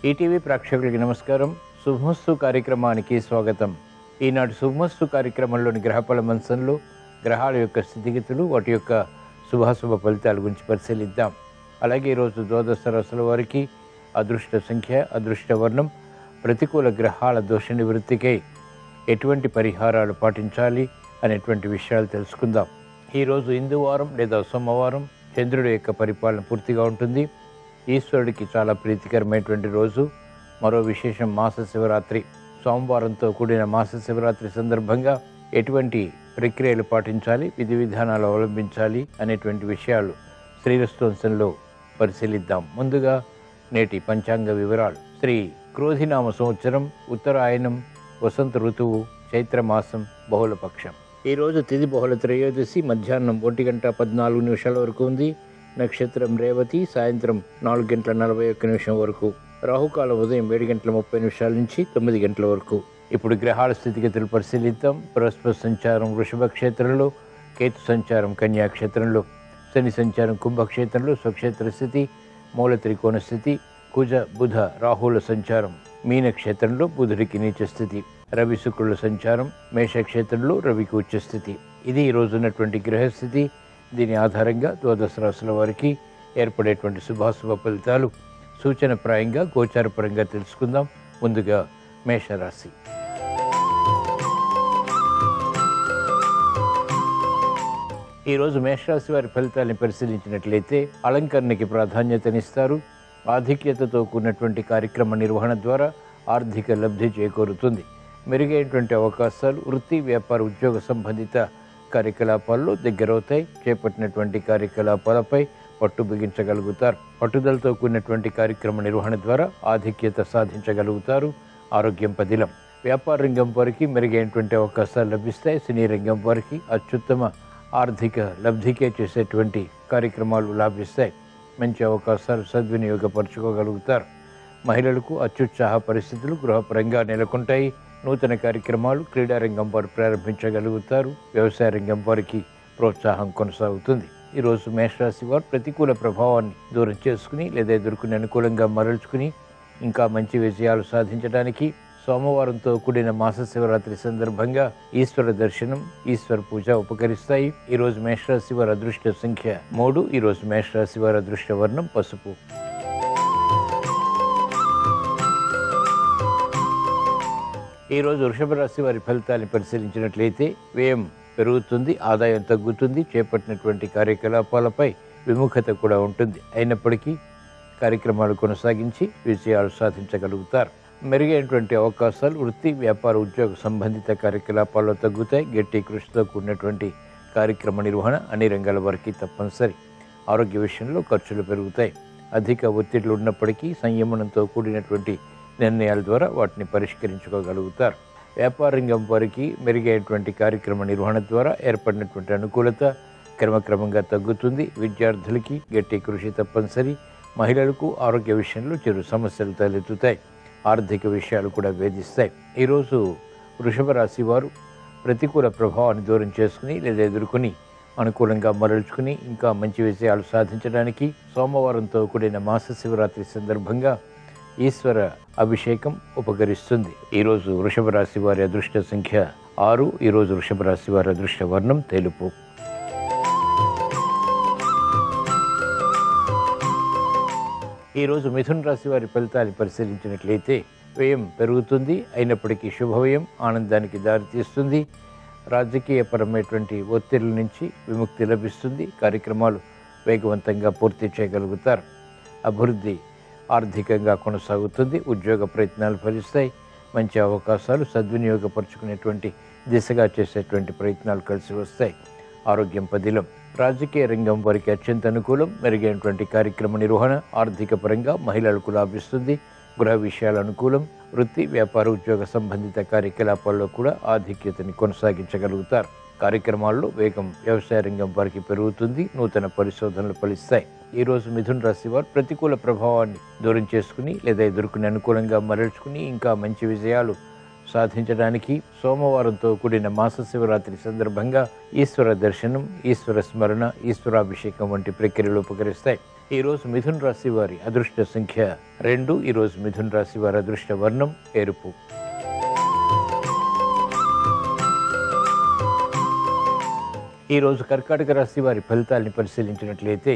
ETV ప్రేక్షకులకి నమస్కారం. శుభమస్తు కార్యక్రమానికి స్వాగతం. ఈనాటి శుభమస్తు కార్యక్రమంలోని గ్రహఫల మంచంలో గ్రహాల యొక్క స్థితిగతులు, వాటి యొక్క శుభాశుభ ఫలితాల గురించి పరిశీలిద్దాం. అలాగే ఈరోజు ద్వాదశ రాశుల వారికి అదృష్ట సంఖ్య, అదృష్ట వర్ణం, ప్రతికూల గ్రహాల దోష నివృత్తికై ఎటువంటి పరిహారాలు పాటించాలి అనేటువంటి విషయాలు తెలుసుకుందాం. ఈరోజు ఇందువారం లేదా సోమవారం చంద్రుడి యొక్క పరిపాలన పూర్తిగా ఉంటుంది. ఈశ్వరుడికి చాలా ప్రీతికరమైనటువంటి రోజు. మరో విశేషం మాస శివరాత్రి. సోమవారంతో కూడిన మాస శివరాత్రి సందర్భంగా ఎటువంటి ప్రక్రియలు పాటించాలి, విధి విధానాలు అవలంబించాలి అనేటువంటి విషయాలు శ్రీరస్తోంశంలో పరిశీలిద్దాం. ముందుగా నేటి పంచాంగ వివరాలు. శ్రీ క్రోధినామ సంవత్సరం, ఉత్తరాయణం, వసంత ఋతువు, చైత్రమాసం, బహుళపక్షం. ఈరోజు తిథి బహుళ త్రయోదశి. మధ్యాహ్నం 1:14 వరకు ఉంది. నక్షత్రం రేవతి. సాయంత్రం 4:41 వరకు. రాహుకాలం ఉదయం 7:30 నుంచి 9 గంటల వరకు. ఇప్పుడు గ్రహాల స్థితిగతులు పరిశీలిద్దాం. బృహస్పతి సంచారం వృషభ క్షేత్రంలో, కేతు సంచారం కన్యా క్షేత్రంలో, శని సంచారం కుంభక్షేత్రంలో స్వక్షేత్ర స్థితి, మూల త్రికోణ స్థితి, కుజ బుధ రాహుల సంచారం మీన క్షేత్రంలో, బుధుడికి నీచ స్థితి, రవి శుక్రుల సంచారం మేషక్షేత్రంలో, రవికి ఉచ్చ స్థితి. ఇది ఈ రోజున్నటువంటి గ్రహస్థితి. దీని ఆధారంగా ద్వాదశ రాశుల వారికి ఏర్పడేటువంటి శుభాశుభ ఫలితాలు సూచనప్రాయంగా గోచారపరంగా తెలుసుకుందాం. ముందుగా మేషరాశి. ఈరోజు మేషరాశి వారి ఫలితాలను పరిశీలించినట్లయితే అలంకరణకి ప్రాధాన్యతనిస్తారు. ఆధిక్యతతో కూడినటువంటి కార్యక్రమ నిర్వహణ ద్వారా ఆర్థిక లబ్ధి చేకూరుతుంది. మెరుగైనటువంటి అవకాశాలు వృత్తి, వ్యాపార, ఉద్యోగ సంబంధిత కార్యకలాపాల్లో దగ్గరవుతాయి. చేపట్టినటువంటి కార్యకలాపాలపై పట్టు బిగించగలుగుతారు. పట్టుదలతో కూడినటువంటి కార్యక్రమ నిర్వహణ ద్వారా ఆధిక్యత సాధించగలుగుతారు. ఆరోగ్యం పదిలం. వ్యాపార రంగం వారికి మెరుగైనటువంటి అవకాశాలు లభిస్తాయి. సినీ రంగం వారికి అత్యుత్తమ ఆర్థిక లబ్ధికే చేసేటువంటి కార్యక్రమాలు లాభిస్తాయి. మంచి అవకాశాలు సద్వినియోగపరచుకోగలుగుతారు. మహిళలకు అత్యుత్సాహ పరిస్థితులు గృహపరంగా నెలకొంటాయి. నూతన కార్యక్రమాలు క్రీడారంగం వారు ప్రారంభించగలుగుతారు. వ్యవసాయ రంగం వారికి ప్రోత్సాహం కొనసాగుతుంది. ఈరోజు మేషరాశి వారు ప్రతికూల ప్రభావాన్ని దూరం చేసుకుని లేదా ఎదుర్కొని అనుకూలంగా మరల్చుకుని ఇంకా మంచి విజయాలు సాధించడానికి సోమవారంతో కూడిన మాస శివరాత్రి సందర్భంగా ఈశ్వర దర్శనం, ఈశ్వర పూజ ఉపకరిస్తాయి. ఈరోజు మేషరాశి వారి అదృష్ట సంఖ్య 3. ఈరోజు మేషరాశి వారి అదృష్ట వర్ణం పసుపు. ఈరోజు వృషభ రాశి వారి ఫలితాలను పరిశీలించినట్లయితే వ్యయం పెరుగుతుంది, ఆదాయం తగ్గుతుంది. చేపట్టినటువంటి కార్యకలాపాలపై విముఖత కూడా ఉంటుంది. అయినప్పటికీ కార్యక్రమాలు కొనసాగించి విజయాలు సాధించగలుగుతారు. మెరుగైనటువంటి అవకాశాలు వృత్తి, వ్యాపార, ఉద్యోగ సంబంధిత కార్యకలాపాల్లో తగ్గుతాయి. గట్టి కృషితో కూడినటువంటి కార్యక్రమ నిర్వహణ అన్ని రంగాల వారికి తప్పనిసరి. ఆరోగ్య విషయంలో ఖర్చులు పెరుగుతాయి. అధిక ఒత్తిళ్లు ఉన్నప్పటికీ సంయమనంతో కూడినటువంటి నిర్ణయాల ద్వారా వాటిని పరిష్కరించుకోగలుగుతారు. వ్యాపార రంగం వారికి మెరుగైనటువంటి కార్యక్రమ నిర్వహణ ద్వారా ఏర్పడినటువంటి అనుకూలత క్రమక్రమంగా తగ్గుతుంది. విద్యార్థులకి గట్టి కృషి తప్పనిసరి. మహిళలకు ఆరోగ్య విషయంలో చిరు సమస్యలు తలెత్తుతాయి. ఆర్థిక విషయాలు కూడా వేధిస్తాయి. ఈరోజు వృషభ రాశి వారు ప్రతికూల ప్రభావాన్ని దూరం చేసుకుని లేదా ఎదుర్కొని అనుకూలంగా మరల్చుకుని ఇంకా మంచి విజయాలు సాధించడానికి సోమవారంతో కూడిన మాస శివరాత్రి సందర్భంగా ఈశ్వర అభిషేకం ఉపకరిస్తుంది. ఈరోజు వృషభ రాశి వారి అదృష్ట సంఖ్య 6. ఈరోజు వృషభ రాశి వారి అదృష్ట వర్ణం తెలుపు. ఈరోజు మిథున రాశి వారి ఫలితాన్ని పరిశీలించినట్లయితే వ్యయం పెరుగుతుంది. అయినప్పటికీ శుభవ్యయం ఆనందానికి దారితీస్తుంది. రాజకీయపరమైనటువంటి ఒత్తిళ్ల నుంచి విముక్తి లభిస్తుంది. కార్యక్రమాలు వేగవంతంగా పూర్తి చేయగలుగుతారు. అభివృద్ధి ఆర్థికంగా కొనసాగుతుంది. ఉద్యోగ ప్రయత్నాలు ఫలిస్తాయి. మంచి అవకాశాలు సద్వినియోగపరుచుకునేటువంటి దిశగా చేసేటువంటి ప్రయత్నాలు కలిసి వస్తాయి. ఆరోగ్యం పదిలం. రాజకీయ రంగం వారికి అత్యంత అనుకూలం. మెరుగైనటువంటి కార్యక్రమ నిర్వహణ ఆర్థిక పరంగా మహిళలకు లాభిస్తుంది. గృహ విషయాల అనుకూలం. వృత్తి, వ్యాపార, ఉద్యోగ సంబంధిత కార్యకలాపాల్లో కూడా ఆధిక్యతని కొనసాగించగలుగుతారు. కార్యక్రమాల్లో వేగం వ్యవసాయ రంగం వారికి పెరుగుతుంది. నూతన పరిశోధనలు ఫలిస్తాయి. ఈరోజు మిథున రాశి వారు ప్రతికూల ప్రభావాన్ని దూరం చేసుకుని లేదా ఎదుర్కొని అనుకూలంగా మరల్చుకుని ఇంకా మంచి విజయాలు సాధించడానికి సోమవారంతో కూడిన మాస శివరాత్రి సందర్భంగా ఈశ్వర దర్శనం, ఈశ్వర స్మరణ, ఈశ్వరాభిషేకం వంటి ప్రక్రియలు ఉపకరిస్తాయి. ఈరోజు మిథున రాశి వారి అదృష్ట సంఖ్య 2. ఈరోజు మిథున రాశి వారి అదృష్ట వర్ణం ఎరుపు. ఈరోజు కర్కాటక రాశి వారి ఫలితాలని పరిశీలించినట్లయితే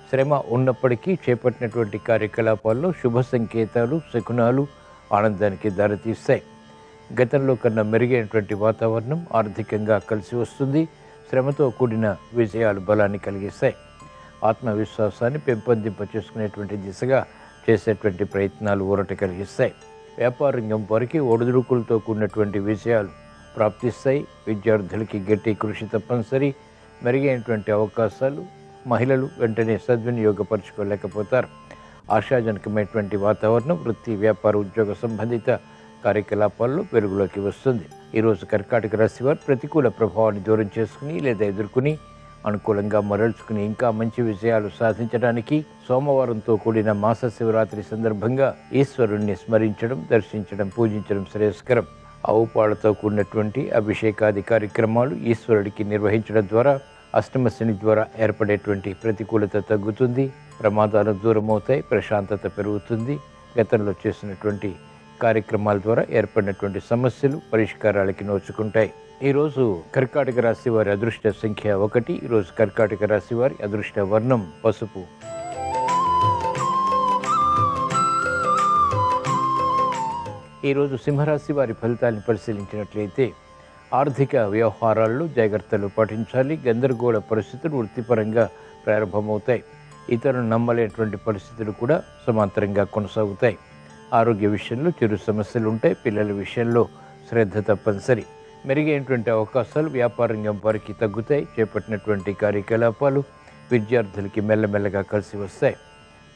శ్రమ ఉన్నప్పటికీ చేపట్టినటువంటి కార్యకలాపాల్లో శుభ సంకేతాలు, శకునాలు ఆనందానికి దారితీస్తాయి. గతంలో కన్నా మెరుగైనటువంటి వాతావరణం ఆర్థికంగా కలిసి వస్తుంది. శ్రమతో కూడిన విజయాలు బలాన్ని కలిగిస్తాయి. ఆత్మవిశ్వాసాన్ని పెంపొందింప చేసుకునేటువంటి దిశగా చేసేటువంటి ప్రయత్నాలు ఊరట కలిగిస్తాయి. వ్యాపార రంగం వారికి ఒడిదుడుకులతో కూడినటువంటి విజయాలు ప్రాప్తిస్తాయి. విద్యార్థులకి గట్టి కృషి తప్పనిసరి. మెరుగైనటువంటి అవకాశాలు మహిళలు వెంటనే సద్వినియోగపరచుకోలేకపోతారు. ఆశాజనకమైనటువంటి వాతావరణం వృత్తి, వ్యాపార, ఉద్యోగ సంబంధిత కార్యకలాపాల్లో వెలుగులోకి వస్తుంది. ఈరోజు కర్కాటక రాశి వారు ప్రతికూల ప్రభావాన్ని దూరం చేసుకుని లేదా ఎదుర్కొని అనుకూలంగా మరల్చుకుని ఇంకా మంచి విజయాలు సాధించడానికి సోమవారంతో కూడిన మాస శివరాత్రి సందర్భంగా ఈశ్వరుణ్ణి స్మరించడం, దర్శించడం, పూజించడం శ్రేయస్కరం. ఆవు పాలతో కూడినటువంటి అభిషేకాది కార్యక్రమాలు ఈశ్వరుడికి నిర్వహించడం ద్వారా అష్టమ శని ద్వారా ఏర్పడేటువంటి ప్రతికూలత తగ్గుతుంది. ప్రమాదాలు దూరమవుతాయి. ప్రశాంతత పెరుగుతుంది. గతంలో చేసినటువంటి కార్యక్రమాల ద్వారా ఏర్పడినటువంటి సమస్యలు పరిష్కారాలకి నోచుకుంటాయి. ఈరోజు కర్కాటక రాశి వారి అదృష్ట సంఖ్య 1. ఈరోజు కర్కాటక రాశి వారి అదృష్ట వర్ణం పసుపు. ఈరోజు సింహరాశి వారి ఫలితాలను పరిశీలించినట్లయితే ఆర్థిక వ్యవహారాల్లో జాగ్రత్తలు పాటించాలి. గందరగోళ పరిస్థితులు వృత్తిపరంగా ప్రారంభమవుతాయి. ఇతరులను నమ్మలేనటువంటి పరిస్థితులు కూడా సమాంతరంగా కొనసాగుతాయి. ఆరోగ్య విషయంలో చిరు సమస్యలు ఉంటాయి. పిల్లల విషయంలో శ్రద్ధ తప్పనిసరి. మెరుగైనటువంటి అవకాశాలు వ్యాపార రంగం వారికి తగ్గుతాయి. చేపట్టినటువంటి కార్యకలాపాలు విద్యార్థులకి మెల్లమెల్లగా కలిసి వస్తాయి.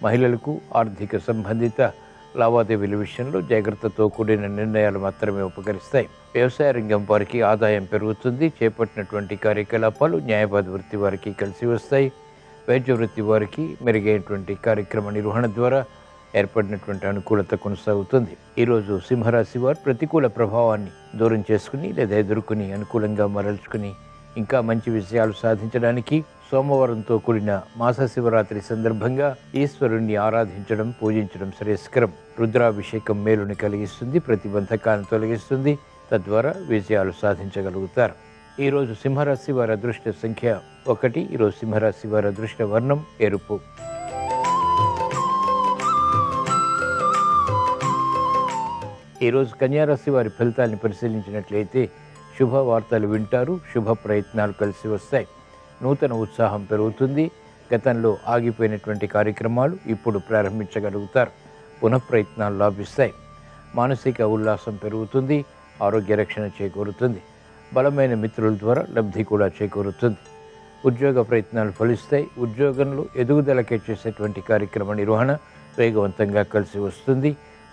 మహిళలకు ఆర్థిక సంబంధిత లావాదేవీల విషయంలో జాగ్రత్తతో కూడిన నిర్ణయాలు మాత్రమే ఉపకరిస్తాయి. వ్యవసాయ రంగం వారికి ఆదాయం పెరుగుతుంది. చేపట్టినటువంటి కార్యకలాపాలు న్యాయవాద వృత్తి వారికి కలిసి వస్తాయి. వైద్య వృత్తి వారికి మెరుగైనటువంటి కార్యక్రమ నిర్వహణ ద్వారా ఏర్పడినటువంటి అనుకూలత కొనసాగుతుంది. ఈరోజు సింహరాశి వారు ప్రతికూల ప్రభావాన్ని దూరం చేసుకుని లేదా ఎదుర్కొని అనుకూలంగా మరల్చుకుని ఇంకా మంచి విజయాలు సాధించడానికి సోమవారంతో కూడిన మాస శివరాత్రి సందర్భంగా ఈశ్వరుణ్ణి ఆరాధించడం, పూజించడం శ్రేయస్కరం. రుద్రాభిషేకం మేలుని కలిగిస్తుంది. ప్రతిబంధకాలను తొలగిస్తుంది. తద్వారా విజయాలు సాధించగలుగుతారు. ఈరోజు సింహరాశి వారి అదృష్ట సంఖ్య 1. ఈరోజు సింహరాశి వారి అదృష్ట వర్ణం ఎరుపు. ఈరోజు కన్యారాశి వారి ఫలితాలను పరిశీలించినట్లయితే శుభవార్తలు వింటారు. శుభ ప్రయత్నాలు కలిసి వస్తాయి. నూతన ఉత్సాహం పెరుగుతుంది. గతంలో ఆగిపోయినటువంటి కార్యక్రమాలు ఇప్పుడు ప్రారంభించగలుగుతారు. పునఃప్రయత్నాలు లాభిస్తాయి. మానసిక ఉల్లాసం పెరుగుతుంది. ఆరోగ్య రక్షణ చేకూరుతుంది. బలమైన మిత్రుల ద్వారా లబ్ధి కూడా చేకూరుతుంది. ఉద్యోగ ప్రయత్నాలు ఫలిస్తాయి. ఉద్యోగంలో ఎదుగుదలకే చేసేటువంటి కార్యక్రమ నిర్వహణ వేగవంతంగా కలిసి వస్తుంది.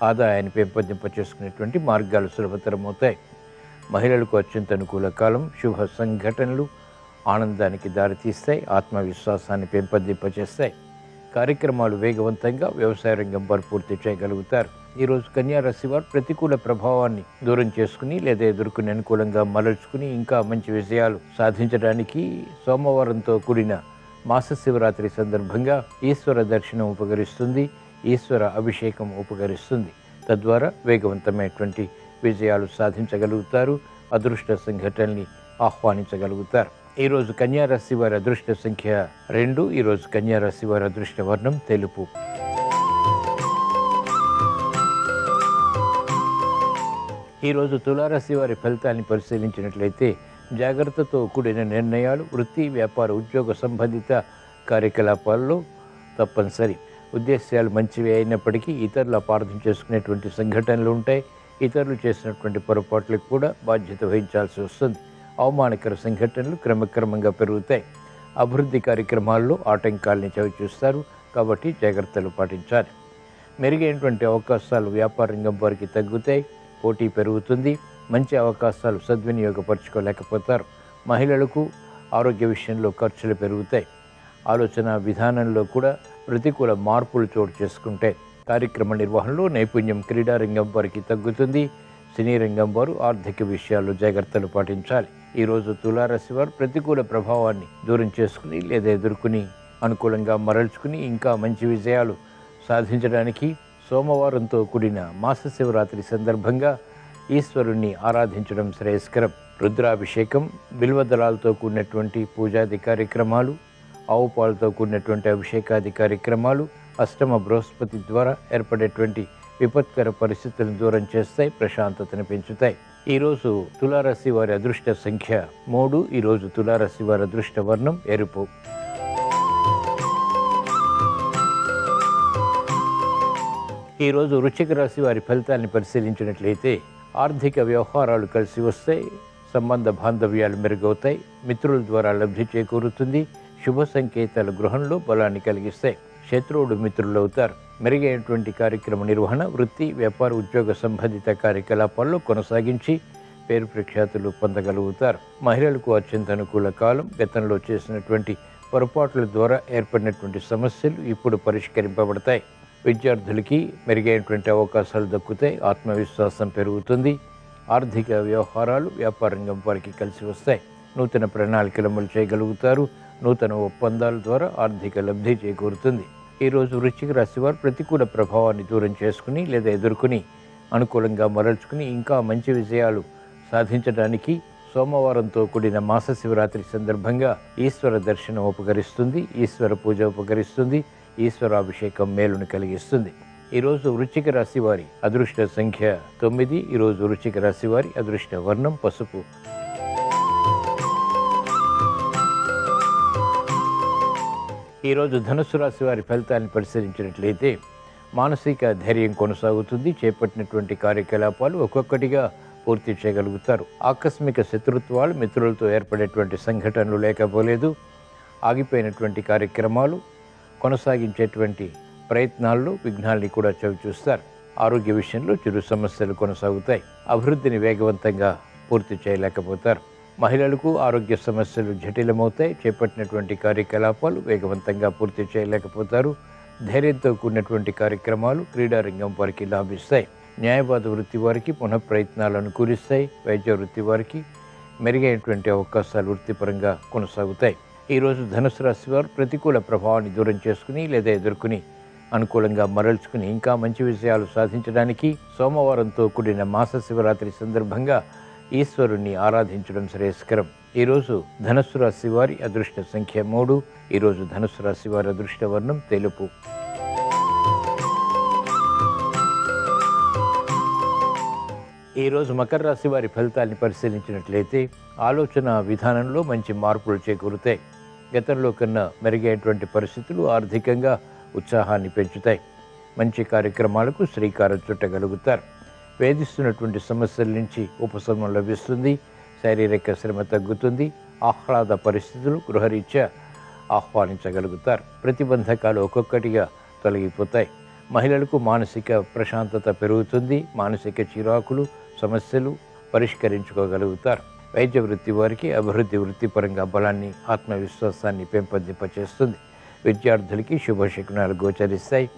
ఆదాయాన్ని పెంపొందింప చేసుకునేటువంటి మార్గాలు సులభతరం అవుతాయి. మహిళలకు అత్యంత అనుకూల కాలం. శుభ సంఘటనలు ఆనందానికి దారితీస్తాయి. ఆత్మవిశ్వాసాన్ని పెంపొందింపచేస్తాయి. కార్యక్రమాలు వేగవంతంగా వ్యవసాయ రంగం వారు పూర్తి చేయగలుగుతారు. ఈరోజు కన్యారాశి వారు ప్రతికూల ప్రభావాన్ని దూరం చేసుకుని లేదా ఎదుర్కొని అనుకూలంగా మరల్చుకుని ఇంకా మంచి విజయాలు సాధించడానికి సోమవారంతో కూడిన మాస శివరాత్రి సందర్భంగా ఈశ్వర దర్శనం ఉపకరిస్తుంది. ఈశ్వర అభిషేకం ఉపకరిస్తుంది. తద్వారా వేగవంతమైనటువంటి విజయాలు సాధించగలుగుతారు. అదృష్ట సంఘటనల్ని ఆహ్వానించగలుగుతారు. ఈరోజు కన్యారాశి వారి అదృష్ట సంఖ్య 2. ఈరోజు కన్యారాశి వారి అదృష్ట వర్ణం తెలుపు. ఈరోజు తులారాశి వారి ఫలితాన్ని పరిశీలించినట్లయితే జాగ్రత్తతో కూడిన నిర్ణయాలు వృత్తి, వ్యాపార, ఉద్యోగ సంబంధిత కార్యకలాపాల్లో తప్పనిసరి. ఉద్దేశాలు మంచివి అయినప్పటికీ ఇతరులు అపార్థం చేసుకునేటువంటి సంఘటనలు ఉంటాయి. ఇతరులు చేసినటువంటి పొరపాట్లకు కూడా బాధ్యత వహించాల్సి వస్తుంది. అవమానకర సంఘటనలు క్రమక్రమంగా పెరుగుతాయి. అభివృద్ధి కార్యక్రమాల్లో ఆటంకాలని చవిచూస్తారు. కాబట్టి జాగ్రత్తలు పాటించాలి. మెరుగైనటువంటి అవకాశాలు వ్యాపార రంగం వారికి తగ్గుతాయి. పోటీ పెరుగుతుంది. మంచి అవకాశాలు సద్వినియోగపరచుకోలేకపోతారు. మహిళలకు ఆరోగ్య విషయంలో ఖర్చులు పెరుగుతాయి. ఆలోచన విధానంలో కూడా ప్రతికూల మార్పులు చోటు చేసుకుంటే కార్యక్రమ నిర్వహణలో నైపుణ్యం క్రీడారంగం వారికి తగ్గుతుంది. సినీ రంగం వారు ఆర్థిక విషయాల్లో జాగ్రత్తలు పాటించాలి. ఈరోజు తులారాశి వారు ప్రతికూల ప్రభావాన్ని దూరం చేసుకుని లేదా ఎదుర్కొని అనుకూలంగా మరల్చుకుని ఇంకా మంచి విజయాలు సాధించడానికి సోమవారంతో కూడిన మాస శివరాత్రి సందర్భంగా ఈశ్వరుణ్ణి ఆరాధించడం శ్రేయస్కరం. రుద్రాభిషేకం, బిల్వదళాలతో కూడినటువంటి పూజాది కార్యక్రమాలు, ఆవు పాలతో కూడినటువంటి అభిషేకాది కార్యక్రమాలు అష్టమ బృహస్పతి ద్వారా ఏర్పడేటువంటి విపత్కర పరిస్థితులను దూరం చేస్తాయి, ప్రశాంతతను పెంచుతాయి. ఈరోజు తులారాశి వారి అదృష్ట సంఖ్య 3. ఈరోజు తులారాశి వారి అదృష్ట వర్ణం ఎరుపు. ఈరోజు వృశ్చిక రాశి వారి ఫలితాన్ని పరిశీలించినట్లయితే ఆర్థిక వ్యవహారాలు కలిసి వస్తాయి, సంబంధ బాంధవ్యాలు మెరుగవుతాయి, మిత్రుల ద్వారా లబ్ధి చేకూరుతుంది, శుభ సంకేతాలు గృహంలో బలాన్ని కలిగిస్తాయి, శత్రువులు మిత్రులు అవుతారు. మెరుగైనటువంటి కార్యక్రమ నిర్వహణ, వృత్తి, వ్యాపార, ఉద్యోగ సంబంధిత కార్యకలాపాల్లో కొనసాగించి పేరు ప్రఖ్యాతులు పొందగలుగుతారు. మహిళలకు అత్యంత అనుకూల కాలం. గతంలో చేసినటువంటి పొరపాట్ల ద్వారా ఏర్పడినటువంటి సమస్యలు ఇప్పుడు పరిష్కరింపబడతాయి. విద్యార్థులకి మెరుగైనటువంటి అవకాశాలు దక్కుతాయి, ఆత్మవిశ్వాసం పెరుగుతుంది. ఆర్థిక వ్యవహారాలు, వ్యాపార రంగం వారికి కలిసి వస్తాయి. నూతన ప్రణాళికలు అమలు చేయగలుగుతారు. నూతన ఒప్పందాల ద్వారా ఆర్థిక లబ్ధి చేకూరుతుంది. ఈరోజు వృశ్చిక రాశి వారు ప్రతికూల ప్రభావాన్ని దూరం చేసుకుని లేదా ఎదుర్కొని అనుకూలంగా మరల్చుకుని ఇంకా మంచి విజయాలు సాధించడానికి సోమవారంతో కూడిన మాస శివరాత్రి సందర్భంగా ఈశ్వర దర్శనం ఉపకరిస్తుంది, ఈశ్వర పూజ ఉపకరిస్తుంది, ఈశ్వరాభిషేకం మేలును కలిగిస్తుంది. ఈరోజు వృశ్చిక రాశి వారి అదృష్ట సంఖ్య 9. ఈరోజు వృశ్చిక రాశి వారి అదృష్ట వర్ణం పసుపు. ఈరోజు ధనుస్సు రాశి వారి ఫలితాన్ని పరిశీలించినట్లయితే మానసిక ధైర్యం కొనసాగుతుంది. చేపట్టినటువంటి కార్యకలాపాలు ఒక్కొక్కటిగా పూర్తి చేయగలుగుతారు. ఆకస్మిక శత్రుత్వాలు, మిత్రులతో ఏర్పడేటువంటి సంఘటనలు లేకపోలేదు. ఆగిపోయినటువంటి కార్యక్రమాలు కొనసాగించేటువంటి ప్రయత్నాల్లో విఘ్నాల్ని కూడా చవిచూస్తారు. ఆరోగ్య విషయంలో చిరు సమస్యలు కొనసాగుతాయి. అభివృద్ధిని వేగవంతంగా పూర్తి చేయలేకపోతారు. మహిళలకు ఆరోగ్య సమస్యలు జటిలమవుతాయి. చేపట్టినటువంటి కార్యకలాపాలు వేగవంతంగా పూర్తి చేయలేకపోతారు. ధైర్యంతో కూడినటువంటి కార్యక్రమాలు క్రీడారంగం వారికి లాభిస్తాయి. న్యాయవాద వృత్తి వారికి పునఃప్రయత్నాలు అనుకూలిస్తాయి. వైద్య వృత్తి వారికి మెరుగైనటువంటి అవకాశాలు వృత్తిపరంగా కొనసాగుతాయి. ఈరోజు ధనుసు రాశి వారు ప్రతికూల ప్రభావాన్ని దూరం చేసుకుని లేదా ఎదుర్కొని అనుకూలంగా మరల్చుకుని ఇంకా మంచి విజయాలు సాధించడానికి సోమవారంతో కూడిన మాస శివరాత్రి సందర్భంగా ఈశ్వరుణ్ణి ఆరాధించడం శ్రేయస్కరం. ఈరోజు ధనుస్సు రాశి వారి అదృష్ట సంఖ్య 3. ఈరోజు ధనుస్సు రాశి వారి అదృష్ట వర్ణం తెలుపు. ఈరోజు మకర రాశి వారి ఫలితాన్ని పరిశీలించినట్లయితే ఆలోచన విధానంలో మంచి మార్పులు చేకూరుతాయి. గతంలో కన్నా మెరుగైనటువంటి పరిస్థితులు ఆర్థికంగా ఉత్సాహాన్ని పెంచుతాయి. మంచి కార్యక్రమాలకు శ్రీకారం చుట్టగలుగుతారు. వేధిస్తున్నటువంటి సమస్యల నుంచి ఉపశమనం లభిస్తుంది. శారీరక శ్రమ తగ్గుతుంది. ఆహ్లాద పరిస్థితులు గృహరీత్యా ఆహ్వానించగలుగుతారు. ప్రతిబంధకాలు ఒక్కొక్కటిగా తొలగిపోతాయి. మహిళలకు మానసిక ప్రశాంతత పెరుగుతుంది. మానసిక చిరాకులు, సమస్యలు పరిష్కరించుకోగలుగుతారు. వైద్య వృత్తి వారికి అభివృద్ధి వృత్తిపరంగా బలాన్ని, ఆత్మవిశ్వాసాన్ని పెంపొందింపచేస్తుంది. విద్యార్థులకి శుభశకునాలు గోచరిస్తాయి.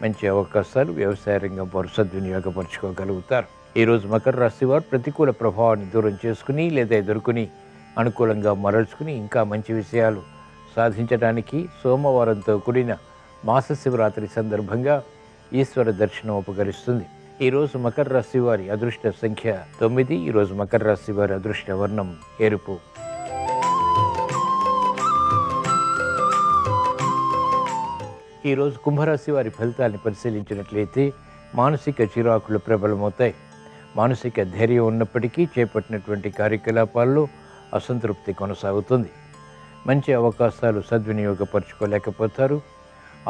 మంచి అవకాశాలు వ్యవసాయ రంగం వారు సద్వినియోగపరచుకోగలుగుతారు. ఈరోజు మకర రాశి వారు ప్రతికూల ప్రభావాన్ని దూరం చేసుకుని లేదా ఎదుర్కొని అనుకూలంగా మరల్చుకుని ఇంకా మంచి విషయాలు సాధించడానికి సోమవారంతో కూడిన మాస శివరాత్రి సందర్భంగా ఈశ్వర దర్శనం ఉపకరిస్తుంది. ఈరోజు మకర రాశి వారి అదృష్ట సంఖ్య 9. ఈరోజు మకర రాశి వారి అదృష్ట వర్ణం ఎరుపు. ఈరోజు కుంభరాశి వారి ఫలితాన్ని పరిశీలించినట్లయితే మానసిక చిరాకులు ప్రబలమవుతాయి. మానసిక ధైర్యం ఉన్నప్పటికీ చేపట్టినటువంటి కార్యకలాపాల్లో అసంతృప్తి కొనసాగుతుంది. మంచి అవకాశాలు సద్వినియోగపరచుకోలేకపోతారు.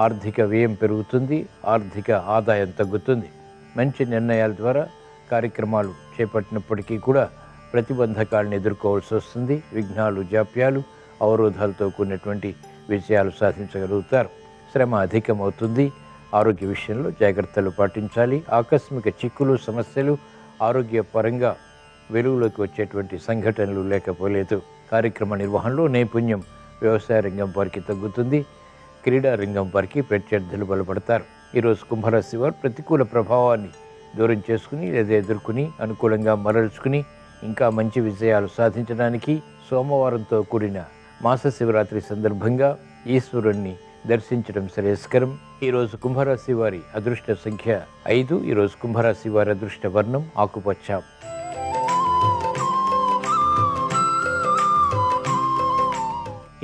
ఆర్థిక వ్యయం పెరుగుతుంది. ఆర్థిక ఆదాయం తగ్గుతుంది. మంచి నిర్ణయాల ద్వారా కార్యక్రమాలు చేపట్టినప్పటికీ కూడా ప్రతిబంధకాలను ఎదుర్కోవాల్సి వస్తుంది. విఘ్నాలు, జాప్యాలు, అవరోధాలతో కూడినటువంటి విజయాలు సాధించగలుగుతారు. శ్రమ అధికమవుతుంది. ఆరోగ్య విషయంలో జాగ్రత్తలు పాటించాలి. ఆకస్మిక చిక్కులు, సమస్యలు ఆరోగ్యపరంగా వెలుగులోకి వచ్చేటువంటి సంఘటనలు లేకపోలేదు. కార్యక్రమ నిర్వహణలో నైపుణ్యం వ్యవసాయ రంగం వారికి తగ్గుతుంది. క్రీడా రంగం వారికి ప్రత్యర్థులు బలపడతారు. ఈరోజు కుంభరాశి వారు ప్రతికూల ప్రభావాన్ని దూరం చేసుకుని లేదా ఎదుర్కొని అనుకూలంగా మరల్చుకుని ఇంకా మంచి విజయాలు సాధించడానికి సోమవారంతో కూడిన మాస శివరాత్రి సందర్భంగా ఈశ్వరుణ్ణి దర్శించడం శ్రేయస్కరం. ఈరోజు కుంభరాశి వారి అదృష్ట సంఖ్య 5. ఈరోజు కుంభరాశి వారి అదృష్ట వర్ణం ఆకుపచ్చ.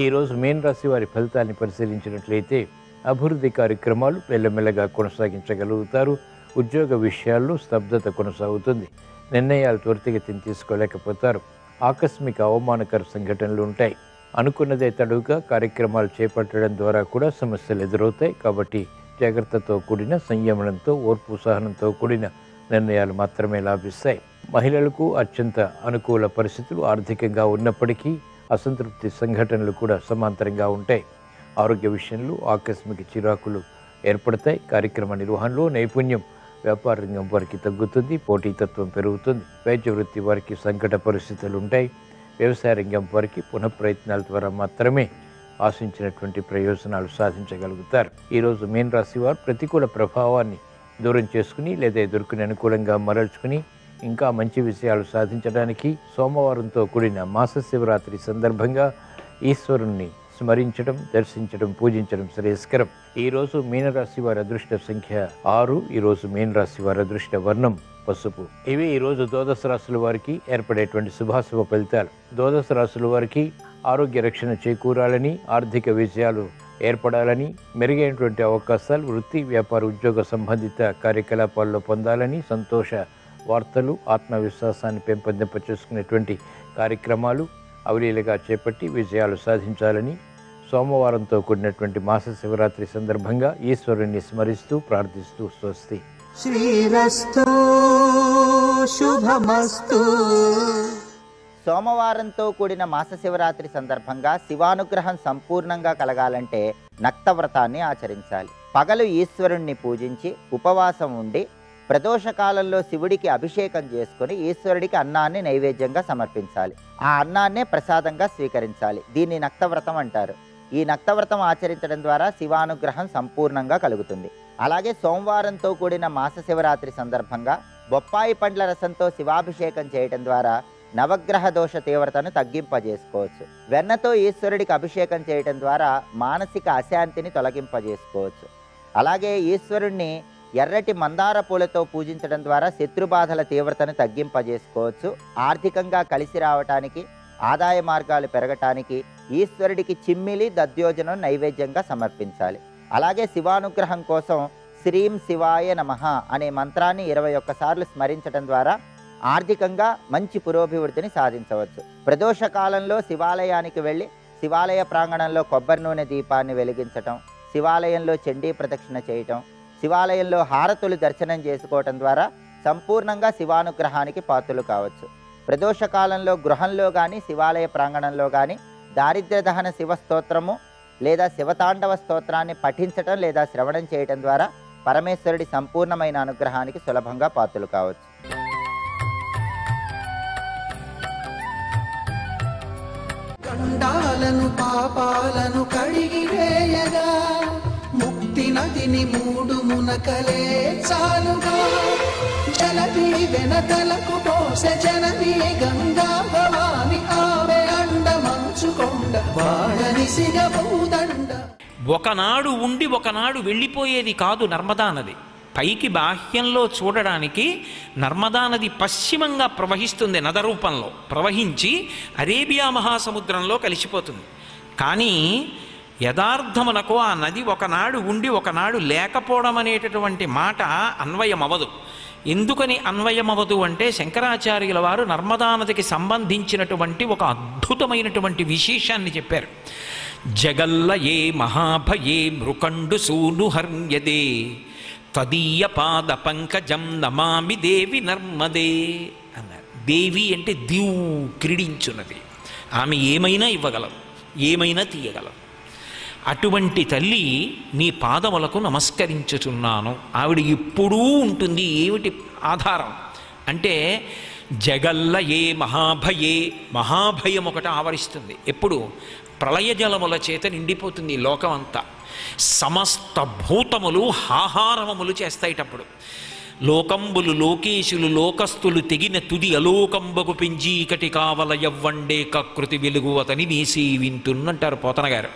ఈరోజు మీన రాశి వారి ఫలితాన్ని పరిశీలించినట్లయితే అభివృద్ధి కార్యక్రమాలు మెల్లమెల్లగా కొనసాగించగలుగుతారు. ఉద్యోగ విషయాల్లో స్తబ్దత కొనసాగుతుంది. నిర్ణయాలు త్వరితగతిని తీసుకోలేకపోతారు. ఆకస్మిక అవమానకర సంఘటనలు ఉంటాయి. అనుకున్నదే తడువుగా కార్యక్రమాలు చేపట్టడం ద్వారా కూడా సమస్యలు ఎదురవుతాయి. కాబట్టి జాగ్రత్తతో కూడిన సంయమనంతో ఓర్పు సహనంతో కూడిన నిర్ణయాలు మాత్రమే లాభిస్తాయి. మహిళలకు అత్యంత అనుకూల పరిస్థితులు ఆర్థికంగా ఉన్నప్పటికీ అసంతృప్తి సంఘటనలు కూడా సమాంతరంగా ఉంటాయి. ఆరోగ్య విషయంలో ఆకస్మిక చిరాకులు ఏర్పడతాయి. కార్యక్రమ నిర్వహణలో నైపుణ్యం వ్యాపార రంగం వారికి తగ్గుతుంది. పోటీతత్వం పెరుగుతుంది. వైద్య వృత్తి వారికి సంకట పరిస్థితులు ఉంటాయి. వ్యవసాయ రంగం వారికి పునఃప్రయత్నాల ద్వారా మాత్రమే ఆశించినటువంటి ప్రయోజనాలు సాధించగలుగుతారు. ఈరోజు మీన రాశి వారు ప్రతికూల ప్రభావాన్ని దూరం చేసుకుని లేదా ఎదుర్కొని అనుకూలంగా మరల్చుకుని ఇంకా మంచి విషయాలు సాధించడానికి సోమవారంతో కూడిన మాస శివరాత్రి సందర్భంగా ఈశ్వరుణ్ణి స్మరించడం, దర్శించడం, పూజించడం శ్రేయస్కరం. ఈరోజు మీనరాశి వారి అదృష్ట సంఖ్య 6. ఈరోజు మీనరాశి వారి అదృష్ట వర్ణం పసుపు. ఇవి ఈరోజు ద్వాదశ రాశుల వారికి ఏర్పడేటువంటి శుభాశుభ ఫలితాలు. ద్వాదశ రాశుల వారికి ఆరోగ్య రక్షణ చేకూరాలని, ఆర్థిక విజయాలు ఏర్పడాలని, మెరుగైనటువంటి అవకాశాలు వృత్తి, వ్యాపార, ఉద్యోగ సంబంధిత కార్యకలాపాల్లో పొందాలని, సంతోష వార్తలు, ఆత్మవిశ్వాసాన్ని పెంపొందింపచేసుకునేటువంటి కార్యక్రమాలు అవలీలగా చేపట్టి విజయాలు సాధించాలని సోమవారంతో కూడినటువంటి మాస శివరాత్రి సందర్భంగా ఈశ్వరుణ్ణి స్మరిస్తూ ప్రార్థిస్తూ స్వస్తి. శ్రీరస్తు శుభమస్తు. సోమవారంతో కూడిన మాస శివరాత్రి సందర్భంగా శివానుగ్రహం సంపూర్ణంగా కలగాలంటే నక్తవ్రతాన్ని ఆచరించాలి. పగలు ఈశ్వరుణ్ణి పూజించి ఉపవాసం ఉండి ప్రదోషకాలంలో శివుడికి అభిషేకం చేసుకుని ఈశ్వరుడికి అన్నాన్ని నైవేద్యంగా సమర్పించాలి. ఆ అన్నాన్నే ప్రసాదంగా స్వీకరించాలి. దీన్ని నక్తవ్రతం అంటారు. ఈ నక్తవ్రతం ఆచరించడం ద్వారా శివానుగ్రహం సంపూర్ణంగా కలుగుతుంది. అలాగే సోమవారంతో కూడిన మాస శివరాత్రి సందర్భంగా బొప్పాయి పండ్ల రసంతో శివాభిషేకం చేయడం ద్వారా నవగ్రహ దోష తీవ్రతను తగ్గింపజేసుకోవచ్చు. వెన్నతో ఈశ్వరుడికి అభిషేకం చేయడం ద్వారా మానసిక అశాంతిని తొలగింపజేసుకోవచ్చు. అలాగే ఈశ్వరుణ్ణి ఎర్రటి మందార పూలతో పూజించడం ద్వారా శత్రుబాధల తీవ్రతను తగ్గింపజేసుకోవచ్చు. ఆర్థికంగా కలిసి రావటానికి, ఆదాయ మార్గాలు పెరగటానికి ఈశ్వరుడికి చిమ్మిలి, దద్యోజనం నైవేద్యంగా సమర్పించాలి. అలాగే శివానుగ్రహం కోసం శ్రీం శివాయ నమః అనే మంత్రాన్ని 21 సార్లు స్మరించడం ద్వారా ఆర్థికంగా మంచి పురోభివృద్ధిని సాధించవచ్చు. ప్రదోష కాలంలో శివాలయానికి వెళ్ళి శివాలయ ప్రాంగణంలో కొబ్బరి నూనె దీపాన్ని వెలిగించటం, శివాలయంలో చండీ ప్రదక్షిణ చేయటం, శివాలయంలో హారతులు దర్శనం చేసుకోవటం ద్వారా సంపూర్ణంగా శివానుగ్రహానికి పాత్రలు కావచ్చు. ప్రదోషకాలంలో గృహంలో కానీ శివాలయ ప్రాంగణంలో కానీ దారిద్ర్య దహన శివ స్తోత్రము లేదా శివతాండవ స్తోత్రాన్ని పఠించటం లేదా శ్రవణం చేయటం ద్వారా పరమేశ్వరుడి సంపూర్ణమైన అనుగ్రహానికి సులభంగా పాత్రలు కావచ్చు. గండాలను పాపాలను కడిగివేయగా ముక్తి నదిని 3 మునకలే చాలుగా. జలది వెనకలకు పోసె జనది గంగా భవాని ఆమె అండ మంచుకొండ వాడని సిగబూదండ. ఒకనాడు ఉండి ఒకనాడు వెళ్ళిపోయేది కాదు నర్మదా నది. పైకి బాహ్యంలో చూడడానికి నర్మదా నది పశ్చిమంగా ప్రవహిస్తుంది, నద రూపంలో ప్రవహించి అరేబియా మహాసముద్రంలో కలిసిపోతుంది. కానీ యథార్థమునకు ఆ నది ఒకనాడు ఉండి ఒకనాడు లేకపోవడం అనేటటువంటి మాట అన్వయమవదు. ఎందుకని అన్వయమవదు అంటే శంకరాచార్యుల వారు నర్మదా నదికి సంబంధించినటువంటి ఒక అద్భుతమైనటువంటి విశేషాన్ని చెప్పారు. జగల్లయే మహాభయే మృకండు సూను హర్యదే తదీయ పాద పంకజం నమామి దేవి నర్మదే అన్నారు. దేవి అంటే దివ్ క్రీడించున్నది. ఆమె ఏమైనా ఇవ్వగలదు, ఏమైనా తీయగలదు. అటువంటి తల్లి నీ పాదములకు నమస్కరించుచున్నాను. ఆవిడ ఎప్పుడూ ఉంటుంది. ఏమిటి ఆధారం అంటే జగల్లయే మహాభయే, మహాభయం ఒకటి ఆవరిస్తుంది. ఎప్పుడు ప్రళయ జలముల చేత నిండిపోతుంది లోకం అంతా. సమస్త భూతములు హాహారమములు చేస్తాయిటప్పుడు. లోకంబులు లోకేశులు లోకస్తులు తెగిన తుది అలోకంబకు పెంజీకటి కావల యవ్వండే కకృతి వెలుగు అతని నీసి వింటున్నంటారు పోతన గారు.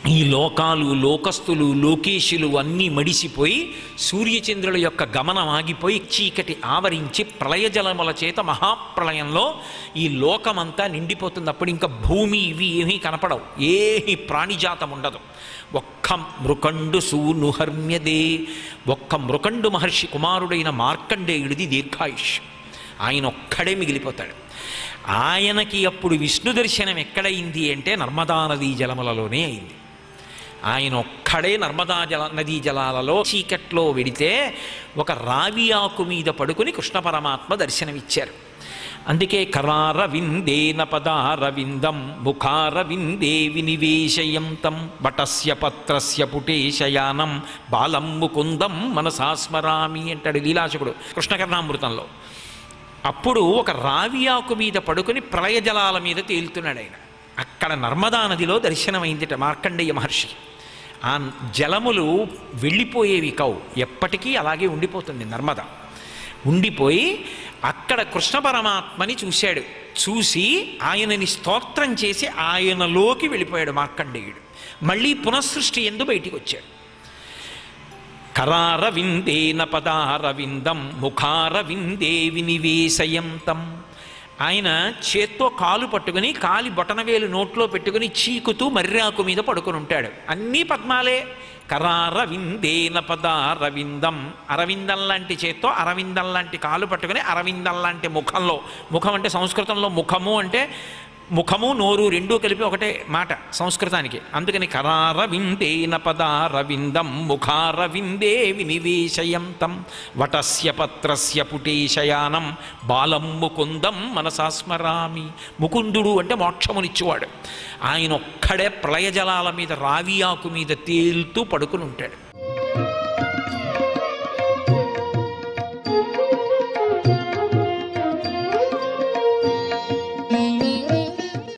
ఈ లోకాలు లోకస్తులు లోకేశులు అన్నీ మడిసిపోయి సూర్యచంద్రుల యొక్క గమనం ఆగిపోయి చీకటి ఆవరించి ప్రళయజలముల చేత మహాప్రళయంలో ఈ లోకమంతా నిండిపోతుంది. అప్పుడు ఇంకా భూమి ఇవి ఏమీ కనపడవు, ఏమీ ప్రాణిజాతం ఉండదు. ఒక్క మృకండు సూనుహర్మ్యదే, ఒక్క మృకండు మహర్షి కుమారుడైన మార్కండేయుడిది దీర్ఘాయుష్. ఆయన ఒక్కడే మిగిలిపోతాడు. ఆయనకి అప్పుడు విష్ణు దర్శనం ఎక్కడైంది అంటే నర్మదా నదీ జలములలోనే అయింది. ఆయన ఒక్కడే నర్మదా నదీ జలాలలో చీకట్లో వెడితే ఒక రావి ఆకు మీద పడుకుని కృష్ణ పరమాత్మ దర్శనమిచ్చారు. అందుకే కరార విందేన పదార విందం ముఖార విందే వినివేశయంతం వటస్య పత్రస్య పుటేశయానం బాలం ముకుందం మనసాస్మరామి అంటాడు లీలాశకుడు కృష్ణకర్ణామృతంలో. అప్పుడు ఒక రావి ఆకు మీద పడుకుని ప్రళయ జలాల మీద తేలుతున్నాడు ఆయన. అక్కడ నర్మదా నదిలో దర్శనమైందిట మార్కండేయ మహర్షి. ఆ జలములు వెళ్ళిపోయేవి కావు, ఎప్పటికీ అలాగే ఉండిపోతుంది నర్మద. ఉండిపోయి అక్కడ కృష్ణ పరమాత్మని చూశాడు. చూసి ఆయనని స్తోత్రం చేసి ఆయనలోకి వెళ్ళిపోయాడు మార్కండేయుడు. మళ్ళీ పునఃసృష్టి ఎందు బయటికి వచ్చాడు. కరార విందేన పదార విందం ముఖార విందే వినివేశయంతం. ఆయన చేత్తో కాలు పట్టుకుని కాలి బొటనవేలు నోట్లో పెట్టుకుని చీకుతూ మర్రాకు మీద పడుకుని ఉంటాడు. అన్నీ పద్మాలే. కరార విందేన పదార విందం, అరవిందం లాంటి చేత్తో అరవిందం లాంటి కాలు పట్టుకుని అరవిందం లాంటి ముఖంలో, ముఖం అంటే సంస్కృతంలో ముఖము అంటే ముఖము నోరు రెండూ కలిపి ఒకటే మాట సంస్కృతానికి. అందుకని కరార విందేన పదార విందం ముఖార విందే వినివేశయంతం వటస్య పత్రస్య పుటేశయానం బాలం ముకుందం మనసాస్మరామి. ముకుందుడు అంటే మోక్షమునిచ్చేవాడు. ఆయన ఒక్కడే ప్రళయజలాల మీద రావి ఆకు మీద తేలుతూ పడుకుని ఉంటాడు.